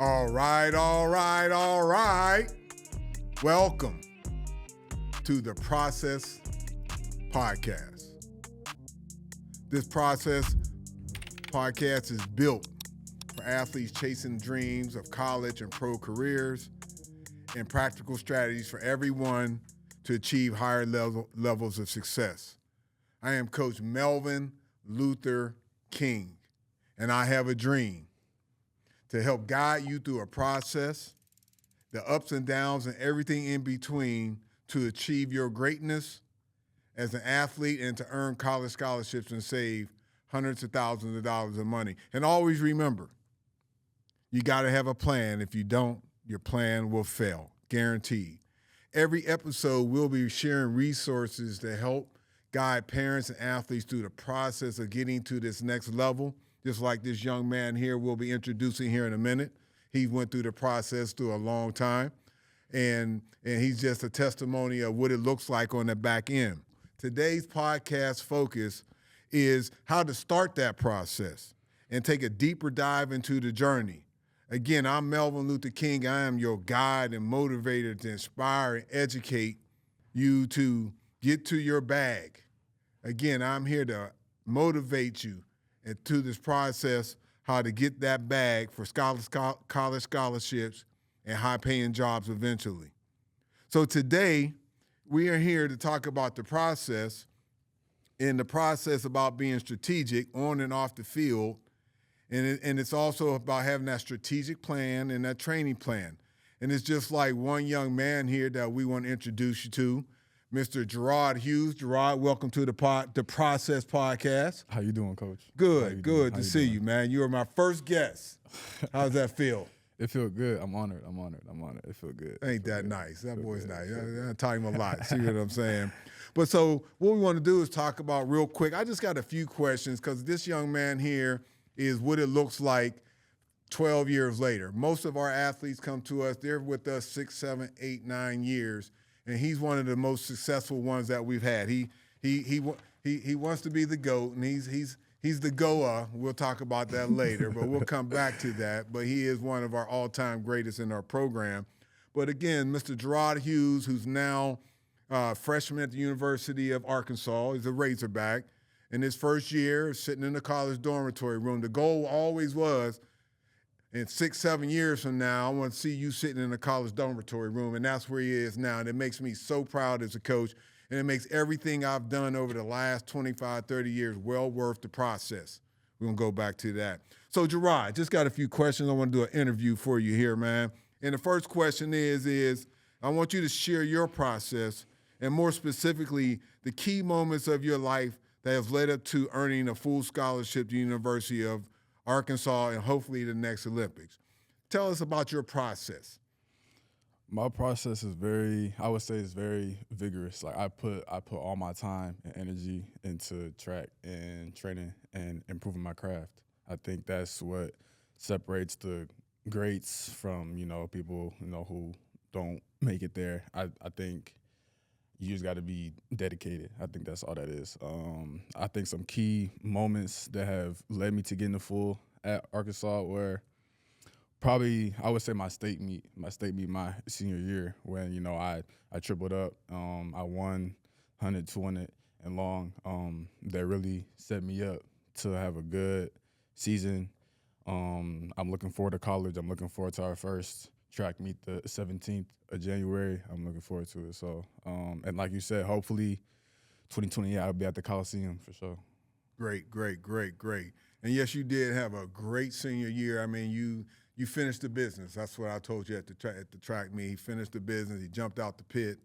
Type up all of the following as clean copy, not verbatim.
All right. Welcome to the Process Podcast. This Process Podcast is built for athletes chasing dreams of college and pro careers and practical strategies for everyone to achieve higher levels of success. I am Coach Melvin Luther King, and I have a dream to help guide you through a process, the ups and downs and everything in between to achieve your greatness as an athlete and to earn college scholarships and save hundreds of thousands of dollars of money. And always remember, you got to have a plan. If you don't, your plan will fail, guaranteed. Every episode, we'll be sharing resources to help guide parents and athletes through the process of getting to this next level. Just like this young man here we'll be introducing here in a minute. He went through the process through a long time, and he's just a testimony of what it looks like on the back end. Today's podcast focus is how to start that process and take a deeper dive into the journey. Again, I'm Melvin Luther King. I am your guide and motivator to inspire and educate you to get to your bag. Again, I'm here to motivate you and to this process, how to get that bag for college scholarships and high-paying jobs eventually. So today, we are here to talk about the process, and the process about being strategic on and off the field, and it's also about having that strategic plan and that training plan. And it's just like one young man here that we want to introduce you to, Mr. Juriad Hughes. Juriad, welcome to the Process Podcast. How you doing, Coach? Good to see you, man. You are my first guest. How does that feel? It feels good. I'm honored. It feels good. Ain't that nice? That boy's nice. I taught him a lot. See what I'm saying? But so what we want to do is talk about real quick. I just got a few questions because this young man here is what it looks like 12 years later. Most of our athletes come to us. They're with us 6, 7, 8, 9 years. And he's one of the most successful ones that we've had. He wants to be the GOAT, and he's the GOA. We'll talk about that later, but we'll come back to that. But he is one of our all-time greatest in our program. But again, Mr. Juriad Hughes, who's now a freshman at the University of Arkansas, he's a Razorback. In his first year, sitting in the college dormitory room, the goal always was, in 6, 7 years from now, I want to see you sitting in a college dormitory room, and that's where he is now. And it makes me so proud as a coach, and it makes everything I've done over the last 25, 30 years well worth the process. We're going to go back to that. So, Juriad, just got a few questions. I want to do an interview for you here, man. And the first question is I want you to share your process, and more specifically, the key moments of your life that have led up to earning a full scholarship to the University of Arkansas, and hopefully the next Olympics. Tell us about your process. My process is very vigorous. Like I put all my time and energy into track and training and improving my craft. I think that's what separates the greats from, people, who don't make it there. I think you just got to be dedicated. I think that's all that is. I think some key moments that have led me to getting the full at Arkansas were probably, I would say, my state meet my senior year when, I tripled up. I won 100, 200, and long. That really set me up to have a good season. I'm looking forward to college. I'm looking forward to our first track meet the 17th of January. I'm looking forward to it. So, and like you said, hopefully 2020, I'll be at the Coliseum for sure. Great. And yes, you did have a great senior year. I mean, you finished the business. That's what I told you at the track meet. He finished the business. He jumped out the pit,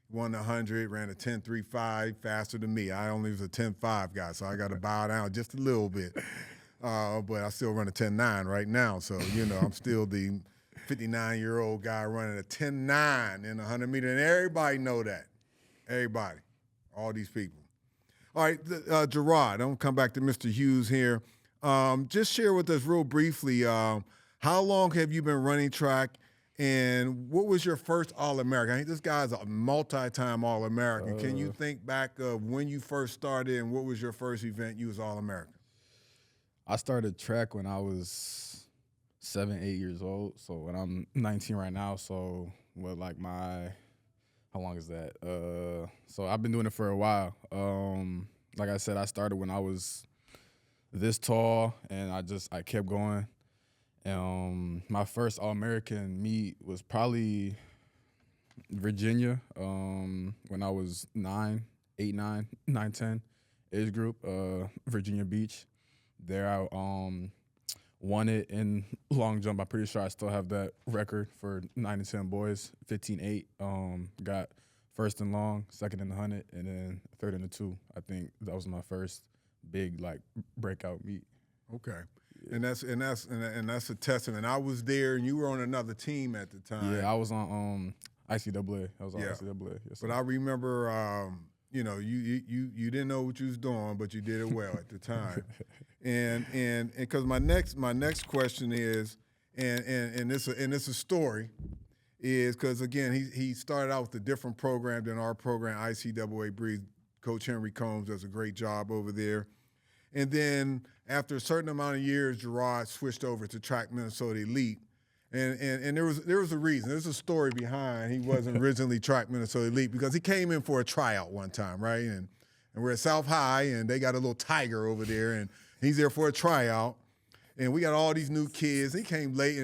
won the 100, ran a 10.35 faster than me. I only was a 10.5 guy, so I got to bow down just a little bit. But I still run a 10.9 right now. So, I'm still the 59-year-old guy running a 10.9 in 100 meter, and everybody know that. Everybody, all these people. All right, Juriad, I'm going to come back to Mr. Hughes here. Just share with us real briefly, how long have you been running track, and what was your first All-American? I think this guy's a multi-time All-American. Can you think back of when you first started, and what was your first event you was All-American? I started track when I was 7, 8 years old. So when I'm 19 right now, so what like how long is that? So I've been doing it for a while. Like I said, I started when I was this tall, and I kept going. My first All-American meet was probably Virginia, when I was 9, 8, 9, 9, 10 age group, Virginia Beach. There I won it in long jump. I'm pretty sure I still have that record for 9 and 10 boys, 15-8. Got first in long, second in the 100, and then third in the 2. I think that was my first big like breakout meet. Okay. And that's a testament. I was there, and you were on another team at the time. Yeah, I was on ICAA. I was on ICAA. Yes, but I remember, you didn't know what you was doing, but you did it well at the time. and because my next question is, and it's a story, is because again he started out with a different program than our program, ICAA Breeze. Coach Henry Combs does a great job over there. And then after a certain amount of years, Juriad switched over to Track Minnesota Elite. And there was a reason. There's a story behind he wasn't originally Track Minnesota Elite, because he came in for a tryout one time, right? And we're at South High, and they got a little tiger over there, and he's there for a tryout. And we got all these new kids. He came late,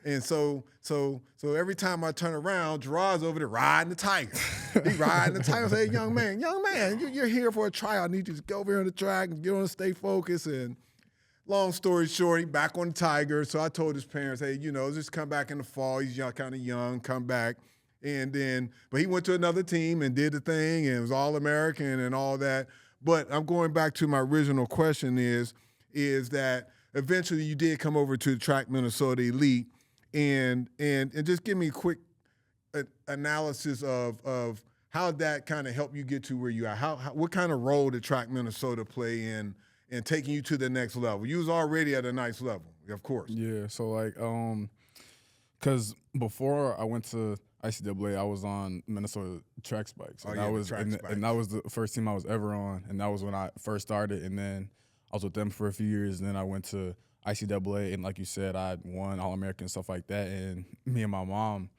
and so every time I turn around, Juriad's over there riding the tiger. He riding the tiger. I say, young man, you're here for a tryout. I need you to go over here on the track and get on, stay focused. And long story short, he back on the tiger. So I told his parents, hey, just come back in the fall. He's kind of young, come back. But he went to another team and did the thing, and was All-American and all that. But I'm going back to my original question is that eventually you did come over to the Track Minnesota Elite, and just give me a quick analysis of how that kind of helped you get to where you are. What kind of role did Track Minnesota play in taking you to the next level? You was already at a nice level, of course. Yeah, so like, because before I went to ICAA, I was on Minnesota track spikes. And that was the first team I was ever on, and that was when I first started. And then I was with them for a few years, and then I went to ICAA, and like you said, I won All-American and stuff like that. And me and my mom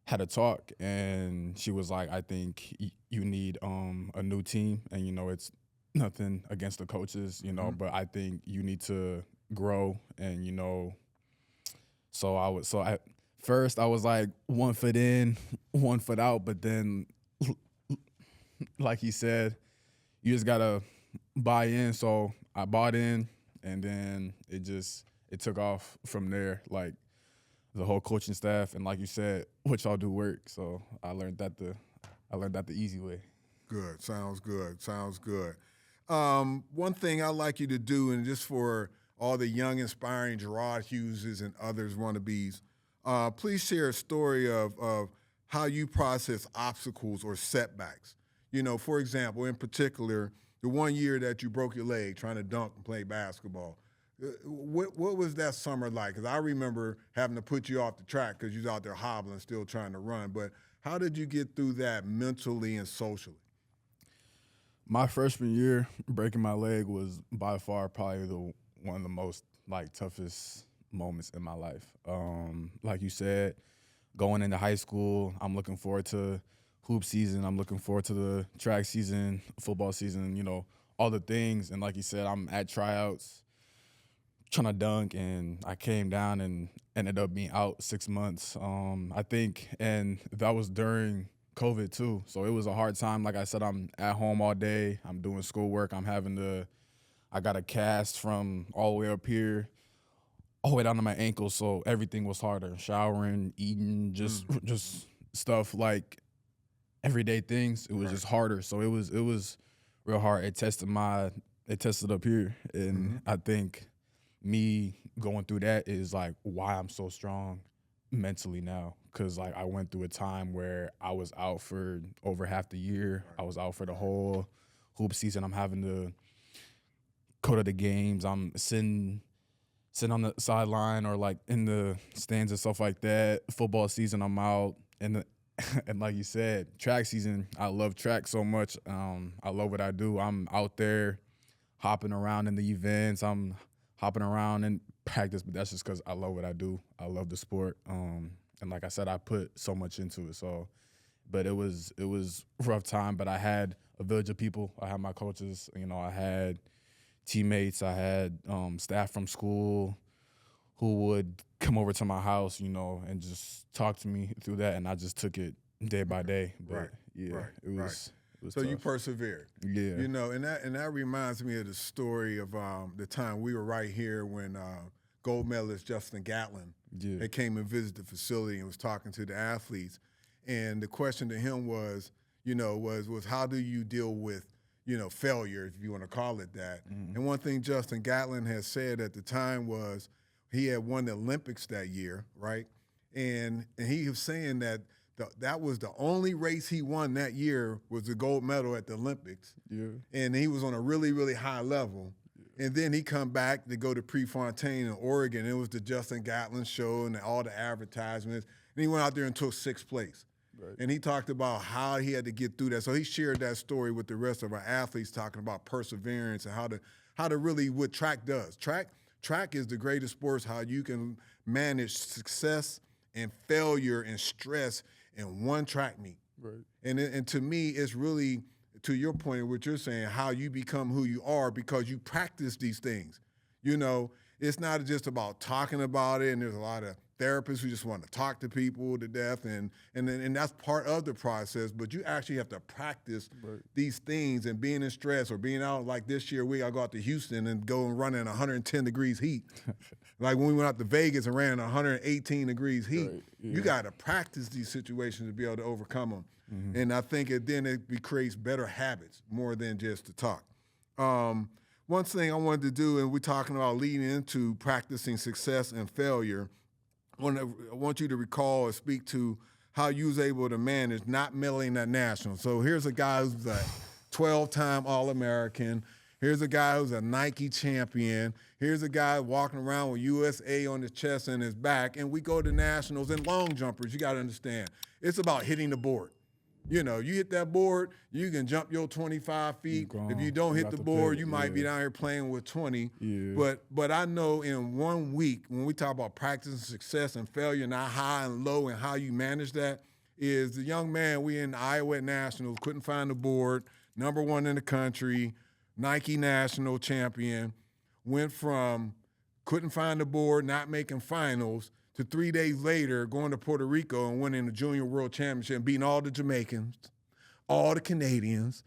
had a talk, and she was like, I think you need a new team, and it's nothing against the coaches, but I think you need to grow, and so at first I was like 1 foot in, 1 foot out, but then like he said, you just gotta buy in. So I bought in, and then it took off from there. Like the whole coaching staff, and like you said, what y'all do work. So I learned that the easy way. Good. Sounds good. One thing I'd like you to do, and just for all the young, inspiring Juriad Hugheses and others wannabes, please share a story of how you process obstacles or setbacks. For example, in particular, the 1 year that you broke your leg trying to dunk and play basketball. What was that summer like? Because I remember having to put you off the track because you was out there hobbling, still trying to run. But how did you get through that mentally and socially? My freshman year, breaking my leg was by far probably one of the most toughest moments in my life. Like you said, going into high school, I'm looking forward to hoop season. I'm looking forward to the track season, football season, all the things. And like you said, I'm at tryouts trying to dunk, and I came down and ended up being out 6 months. I think, and that was during COVID too. So it was a hard time. Like I said, I'm at home all day. I'm doing schoolwork. I got a cast from all the way up here, all the way down to my ankles. So everything was harder. Showering, eating, just stuff like everyday things. It was just harder. So it was real hard. It tested up here. And I think me going through that is like why I'm so strong mentally now. Cause I went through a time where I was out for over half the year. I was out for the whole hoop season. I'm having to go to the games. I'm sitting on the sideline or like in the stands and stuff like that. Football season, I'm out. And like you said, track season, I love track so much. I love what I do. I'm out there hopping around in the events. I'm hopping around and practice, but that's just because I love what I do. I love the sport. And like I said, I put so much into it. So, but it was rough time, but I had a village of people. I had my coaches, I had teammates, I had staff from school who would come over to my house, and just talk to me through that, and I just took it day by day. But it was so tough. You persevered. Yeah. And that reminds me of the story of the time we were right here when gold medalist Justin Gatlin had came and visited the facility and was talking to the athletes. And the question to him was how do you deal with, failure, if you want to call it that. Mm-hmm. And one thing Justin Gatlin has said at the time was he had won the Olympics that year, right? And he was saying that that was the only race he won that year was the gold medal at the Olympics. Yeah. And he was on a really, really high level. Yeah. And then he come back to go to Prefontaine in Oregon. It was the Justin Gatlin show and all the advertisements. And he went out there and took 6th place. Right. And he talked about how he had to get through that. So he shared that story with the rest of our athletes, talking about perseverance and how to really what track does. Track is the greatest sports, how you can manage success and failure and stress in one track meet. Right. And to me, it's really, to your point, what you're saying, how you become who you are because you practice these things. It's not just about talking about it, and there's a lot of therapists who just want to talk to people to death, and that's part of the process, but you actually have to practice these things, and being in stress or being out like this year, we got to go out to Houston and go and run in 110 degrees heat. Like when we went out to Vegas and ran in 118 degrees heat, you got to practice these situations to be able to overcome them. Mm-hmm. And I think it creates better habits more than just to talk. One thing I wanted to do, and we're talking about leading into practicing success and failure, I want you to recall or speak to how you was able to manage not medaling at nationals. So here's a guy who's a 12-time All-American. Here's a guy who's a Nike champion. Here's a guy walking around with USA on his chest and his back. And we go to nationals, and long jumpers, you got to understand, it's about hitting the board. You hit that board, you can jump your 25 feet. If you don't hit the board, you might be down here playing with 20. Yeah. But I know in 1 week, when we talk about practicing success and failure, not high and low, and how you manage that, is the young man we in Iowa at Nationals, couldn't find the board, number 1 in the country, Nike national champion, went from couldn't find the board, not making finals, to 3 days later going to Puerto Rico and winning the Junior World Championship and beating all the Jamaicans, all the Canadians,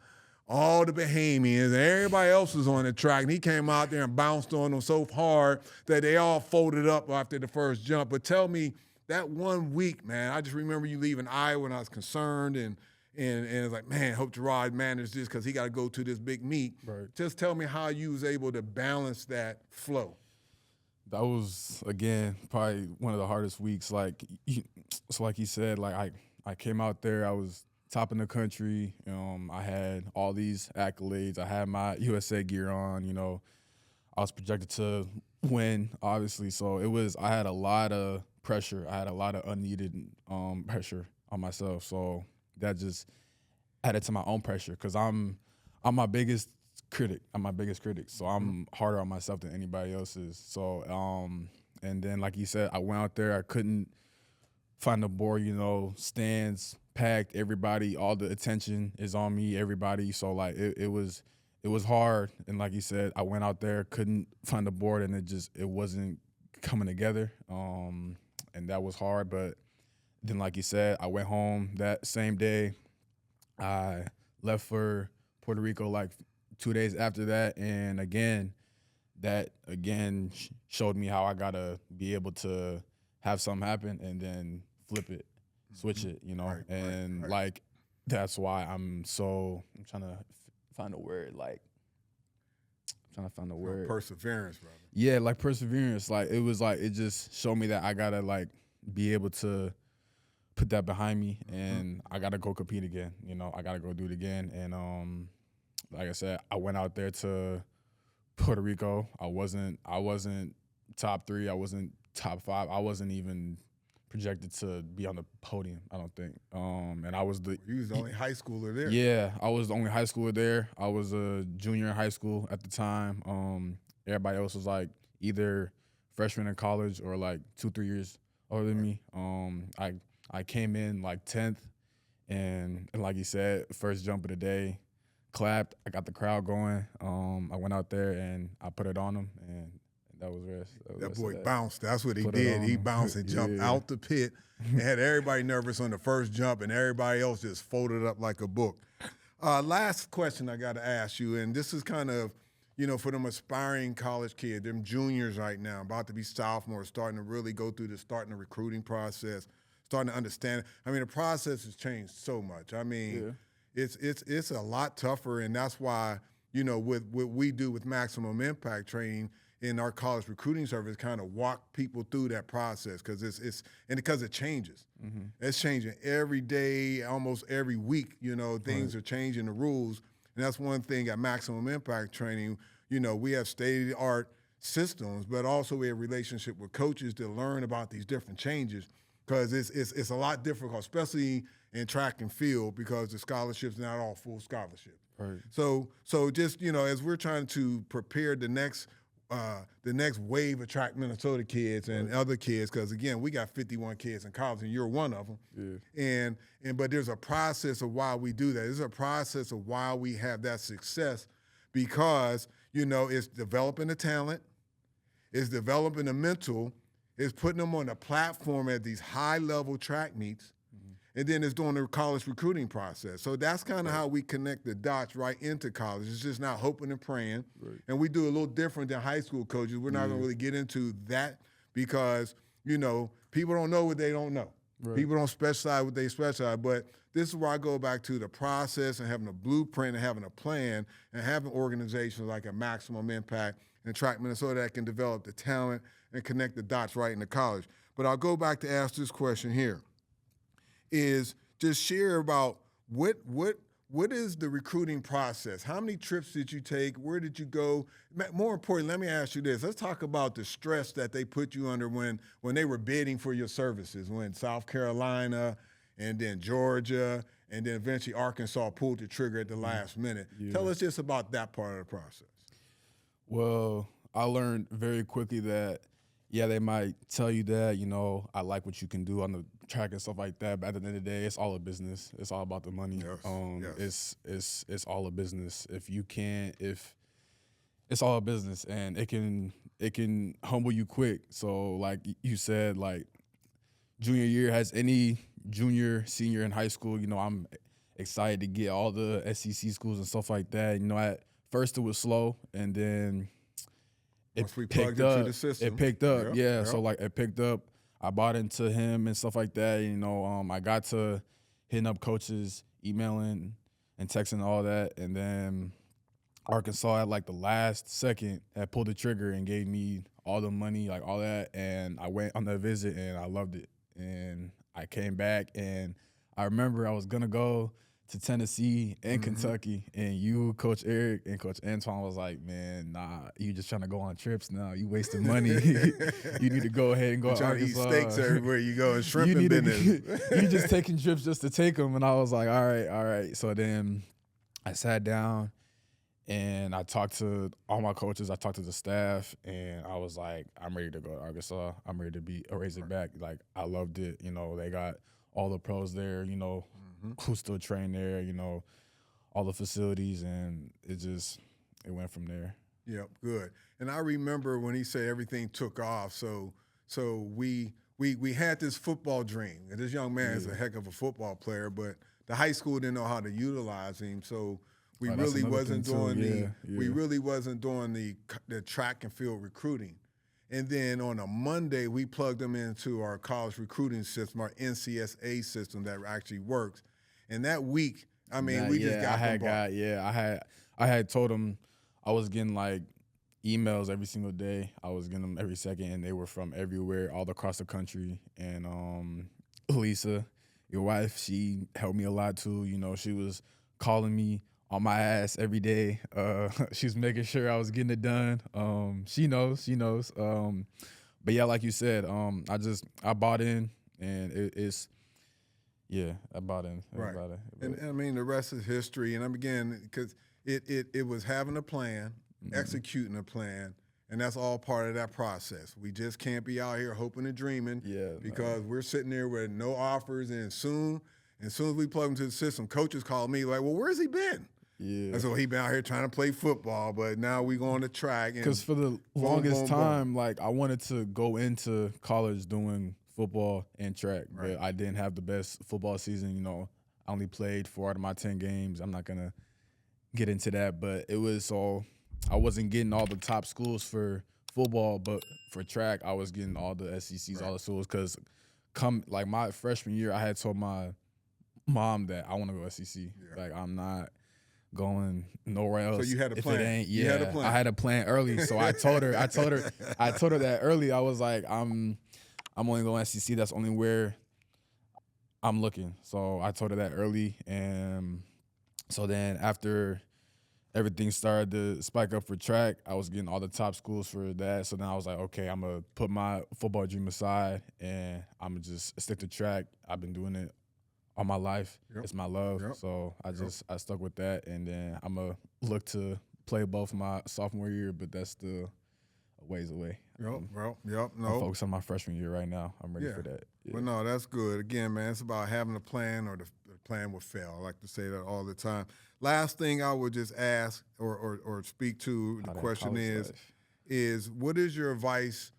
all the Bahamians, and everybody else was on the track. And he came out there and bounced on them so hard that they all folded up after the first jump. But tell me, that 1 week, man, I just remember you leaving Iowa and I was concerned and it's like, man, hope Juriad managed this because he got to go to this big meet. Right. Just tell me how you was able to balance that flow. That was, again, probably one of the hardest weeks. Like he said, like I came out there, I was top in the country. I had all these accolades. I had my USA gear on. I was projected to win, obviously. So I had a lot of pressure. I had a lot of unneeded pressure on myself. So that just added to my own pressure because I'm my biggest critic. I'm my biggest critic, so I'm harder on myself than anybody else is. So, and then like you said, I went out there. I couldn't find the board. Stands packed. Everybody, all the attention is on me. Everybody. So like it was hard. And like you said, I went out there, couldn't find the board, and it wasn't coming together. And that was hard. But then, like you said, I went home that same day. I left for Puerto Rico like 2 days after that, and that showed me how I gotta be able to have something happen and then flip it, switch it, Right. Like that's why I'm trying to find a word, perseverance, brother. Yeah, like perseverance. Like it was like it just showed me that I gotta like be able to put that behind me, and I gotta go compete again. I gotta go do it again, and like I said, I went out there to Puerto Rico. I wasn't top 3. I wasn't top 5. I wasn't even projected to be on the podium, I don't think. And I was You was the only high schooler there. Yeah, I was the only high schooler there. I was a junior in high school at the time. Everybody else was like either freshman in college or like 2-3 years older than me. I came in like 10th, and like you said, first jump of the day, clapped. I got the crowd going. I went out there and I put it on them, and that was rest. That boy bounced. That's what he Put it did. on He him. bounced and jumped Yeah. out the pit and had everybody nervous on the first jump, and everybody else just folded up like a book. Last question I got to ask you, and this is kind of, for them aspiring college kids, them juniors right now, about to be sophomores, starting to really go through starting the recruiting process, starting to understand it. I mean, the process has changed so much. I mean, it's a lot tougher, and that's why, with what we do with Maximum Impact Training in our college recruiting service, kind of walk people through that process, because it changes. Mm-hmm. It's changing every day, almost every week. Things are changing, the rules, and that's one thing at Maximum Impact Training. We have state-of-the-art systems, but also we have relationship with coaches to learn about these different changes, because it's a lot difficult, especially in track and field, because the scholarships are not all full scholarships. Right. So just as we're trying to prepare the next wave of Track Minnesota kids and other kids, because again, we got 51 kids in college, and you're one of them. Yeah. But there's a process of why we do that. There's a process of why we have that success, because it's developing the talent, it's developing the mental, it's putting them on a platform at these high-level track meets, and then it's doing the college recruiting process. So that's kind of how we connect the dots right into college. It's just not hoping and praying. Right. And we do a little different than high school coaches. We're not going to really get into that, because, people don't know what they don't know. Right. People don't specialize what they specialize. But this is where I go back to the process and having a blueprint and having a plan and having organizations like a Maximum Impact and Track Minnesota that can develop the talent and connect the dots right into college. But I'll go back to ask this question here. Is just share about what is the recruiting process? How many trips did you take? Where did you go? More importantly, let me ask you this. Let's talk about the stress that they put you under when they were bidding for your services, when South Carolina and then Georgia and then eventually Arkansas pulled the trigger at the last minute. Yeah. Tell us just about that part of the process. Well, I learned very quickly that, they might tell you that, I like what you can do on the track and stuff like that, but at the end of the day, it's all a business. It's all about the money. Yes. It's all a business. If it's all a business, and it can humble you quick. So like you said, like junior year, has any junior, senior in high school, I'm excited to get all the SEC schools and stuff like that. At first it was slow, and then it picked up. It picked up, yeah. So like it picked up. I bought into him and stuff like that. I got to hitting up coaches, emailing and texting and all that, and then Arkansas at like the last second had pulled the trigger and gave me all the money, like all that, and I went on that visit and I loved it. And I came back, and I remember I was gonna go to Tennessee and Kentucky, and you, Coach Eric, and Coach Antoine was like, man, nah, you just trying to go on trips now. You wasting money. You need to go ahead and go to Arkansas. Trying to eat steaks everywhere you go, and shrimp and business. You just taking trips just to take them. And I was like, all right. So then I sat down, and I talked to all my coaches. I talked to the staff, and I was like, I'm ready to go to Arkansas. I'm ready to be a Razorback. Like, I loved it. They got all the pros there, who still train there, all the facilities, and it went from there. Yep, good. And I remember when he said everything took off, so we had this football dream. And this young man is a heck of a football player, but the high school didn't know how to utilize him, so we really wasn't doing the track and field recruiting. And then on a Monday, we plugged them into our college recruiting system, our NCSA system that actually works. And that week, I had told them I was getting like emails every single day. I was getting them every second, and they were from everywhere, all across the country. And Lisa, your wife, she helped me a lot too. She was calling me on my ass every day. She was making sure I was getting it done. She knows. But yeah, like you said, I bought in, and I bought in. Right. And I mean, the rest is history. And I'm again, because it was having a plan, executing a plan, And that's all part of that process. We just can't be out here hoping and dreaming because we're sitting there with no offers. And soon as we plug into the system, coaches call me like, well, where's he been? Yeah. And so he been out here trying to play football, but now we go on the track. Because for the longest time, like I wanted to go into college doing football and track, but I didn't have the best football season. You know, I only played 4 out of my 10 games. I'm not going to get into that, but it was all – I wasn't getting all the top schools for football, but for track, I was getting all the SECs, all the schools. Because like my freshman year, I had told my mom that I want to go SEC. Yeah. Like I'm not going nowhere else. So you had a plan. It ain't, you had a plan. I had a plan early. So I told her that early. I was like, I'm only going SEC. That's only where I'm looking. So I told her that early, and so then after everything started to spike up for track, I was getting all the top schools for that. So then I was like, okay, I'm going to put my football dream aside, and I'm going to just stick to track. I've been doing it all my life. Yep. It's my love. Yep. So I stuck with that, and then I'm going to look to play both my sophomore year, but that's still a ways away. I'm focused on my freshman year right now. I'm ready for that. Yeah. Well, no, that's good. Again, man, it's about having a plan, or the plan will fail. I like to say that all the time. Last thing I would just ask or speak to, the question is what is your advice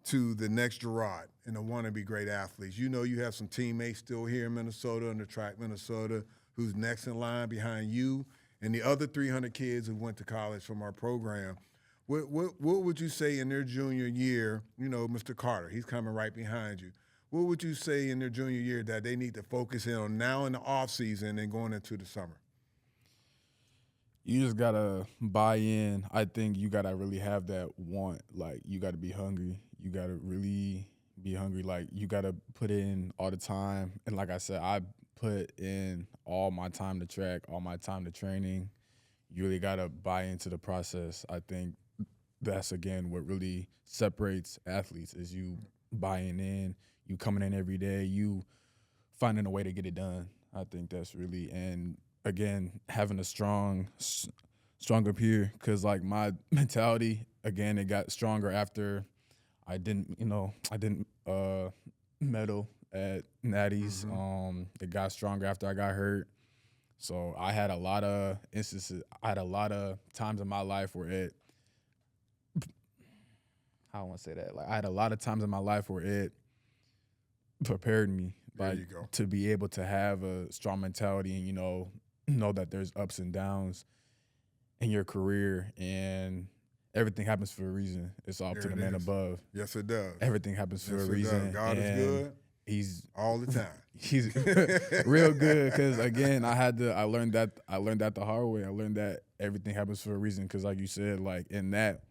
to the next Juriad and the wannabe great athletes? You know you have some teammates still here in Minnesota, in the track Minnesota, who's next in line behind you and the other 300 kids who went to college from our program. What would you say in their junior year? You know, Mr. Carter, he's coming right behind you. What would you say in their junior year that they need to focus in on now in the off season and going into the summer? You just gotta buy in. I think you gotta really have that want. Like you gotta be hungry. You gotta really be hungry. Like you gotta put in all the time. And like I said, I put in all my time to track, all my time to training. You really gotta buy into the process. I think that's again what really separates athletes is you buying in, you coming in every day, you finding a way to get it done. I think that's really, and again, having a stronger peer, because like my mentality, again, it got stronger after I didn't medal at Natties. Mm-hmm. It got stronger after I got hurt. So I had a lot of instances. I had a lot of times in my life where I want to say that. Like I had a lot of times in my life where it prepared me, like to be able to have a strong mentality and know that there's ups and downs in your career and everything happens for a reason. It's all up to the man above. Yes, it does. Everything happens for a reason. God is good. He's all the time. He's real good because again, I learned that the hard way. I learned that everything happens for a reason because, like you said, like in that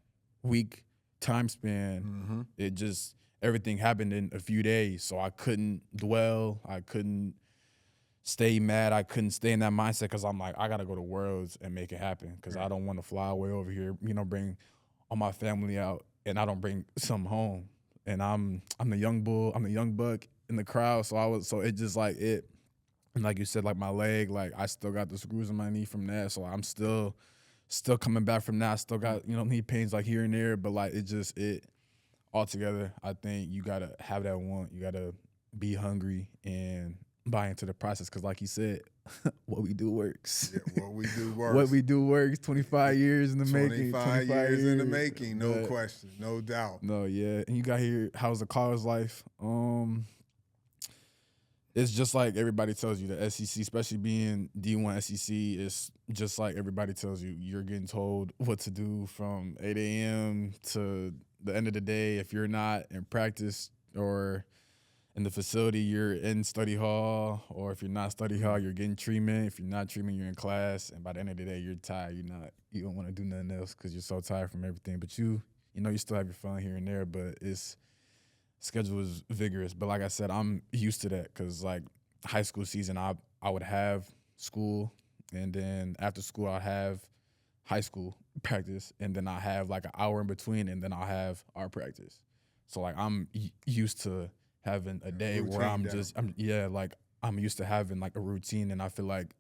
week time span, it just everything happened in a few days. So I couldn't dwell. I couldn't stay mad. I couldn't stay in that mindset because I'm like, I got to go to Worlds and make it happen because I don't want to fly away over here, bring all my family out and I don't bring some home. And I'm the young bull. I'm the young buck in the crowd. So it just like it. And like you said, like my leg, like I still got the screws in my knee from that. So I'm still coming back from that. I still got, knee pains like here and there. But like it altogether, I think you got to have that want. You got to be hungry and buy into the process because like you said, what we do works. Yeah, what we do works. What we do works. 25 years in the making. 25 years in the making, no question, no doubt. No, yeah. And you got here, how's the college life? It's just like everybody tells you, the SEC, especially being D1 SEC, it's just like everybody tells you. You're getting told what to do from 8 a.m. to the end of the day. If you're not in practice or in the facility, you're in study hall, or if you're not study hall, you're getting treatment. If you're not treatment, you're in class, and by the end of the day, you're tired. You don't want to do nothing else because you're so tired from everything. But you still have your fun here and there, but schedule is vigorous. But like I said, I'm used to that because like high school season, I would have school, and then after school, I'll have high school practice, and then I have like an hour in between, and then I'll have our practice. So like I'm used to having a day where I'm used to having like a routine, and I feel like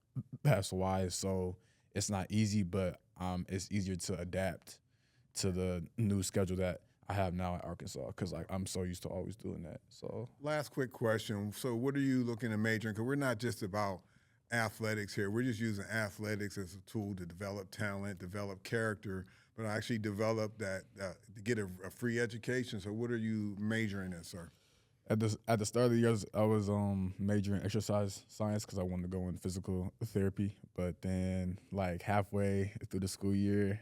that's why. So it's not easy, but it's easier to adapt to the new schedule that I have now at Arkansas, because like I'm so used to always doing that. So last quick question. So what are you looking to major in? Because we're not just about athletics here. We're just using athletics as a tool to develop talent, develop character, but actually develop that to get a free education. So what are you majoring in, sir? At the start of the year, I was majoring in exercise science because I wanted to go in physical therapy. But then, like halfway through the school year,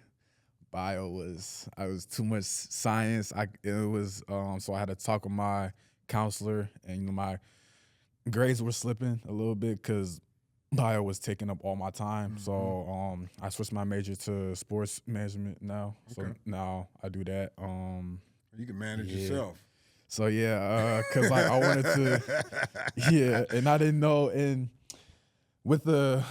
I was too much science. So I had to talk with my counselor, and my grades were slipping a little bit because bio was taking up all my time. Mm-hmm. So I switched my major to sports management now. Okay. So now I do that. You can manage yourself. So because like I wanted to, and I didn't know. And with the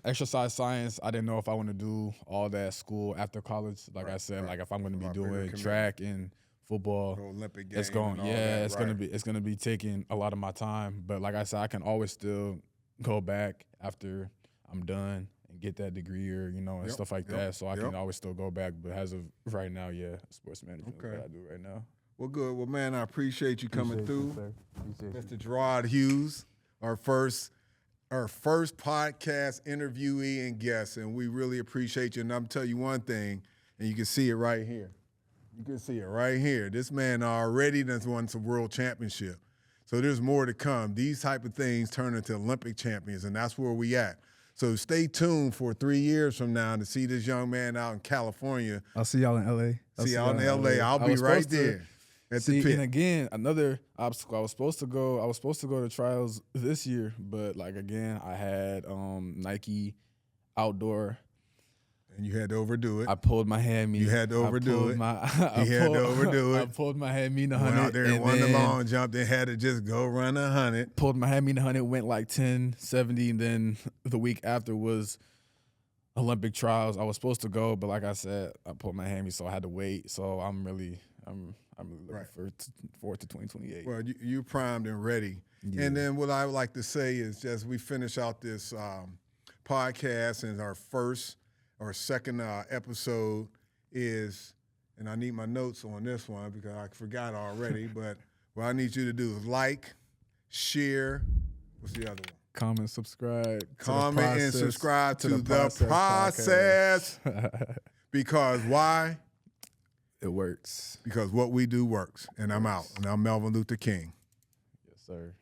exercise science, I didn't know if I want to do all that school after college. Like I said, like if I'm going to be doing track and football, Olympic game, it's gonna be taking a lot of my time. But like I said, I can always still go back after I'm done and get that degree or and stuff like that. So I can always still go back. But as of right now, sports management is what I do right now. Well, good. Well, man, I appreciate you coming through, Mr. Juriad Hughes, our first podcast interviewee and guest, and we really appreciate you. And I'm telling you one thing, and you can see it right here. You can see it right here. This man already has won some world championship. So there's more to come. These type of things turn into Olympic champions, and that's where we at. So stay tuned for 3 years from now to see this young man out in California. I'll see y'all in L.A. See y'all in L.A. I'll be right there. And again, another obstacle. I was supposed to go to trials this year, but like again, I had Nike outdoor. And you had to overdo it. I pulled my hand meet. You had to overdo it. I pulled my hand meet 100. Went out there and won the long jump. Then had to just go run 100. Pulled my hand meet 100. Went like 10:70. And then the week after was Olympic trials. I was supposed to go, but like I said, I pulled my hand meet, so I had to wait. So I'm really looking forward to 2028. Well, you're primed and ready. Yeah. And then what I would like to say is just we finish out this podcast, and our second episode is, and I need my notes on this one because I forgot already, but what I need you to do is like, share, what's the other one? Comment, subscribe. Comment and subscribe to the process. Because why? It works. Because what we do works. And I'm out. And I'm Melvin Luther King. Yes, sir.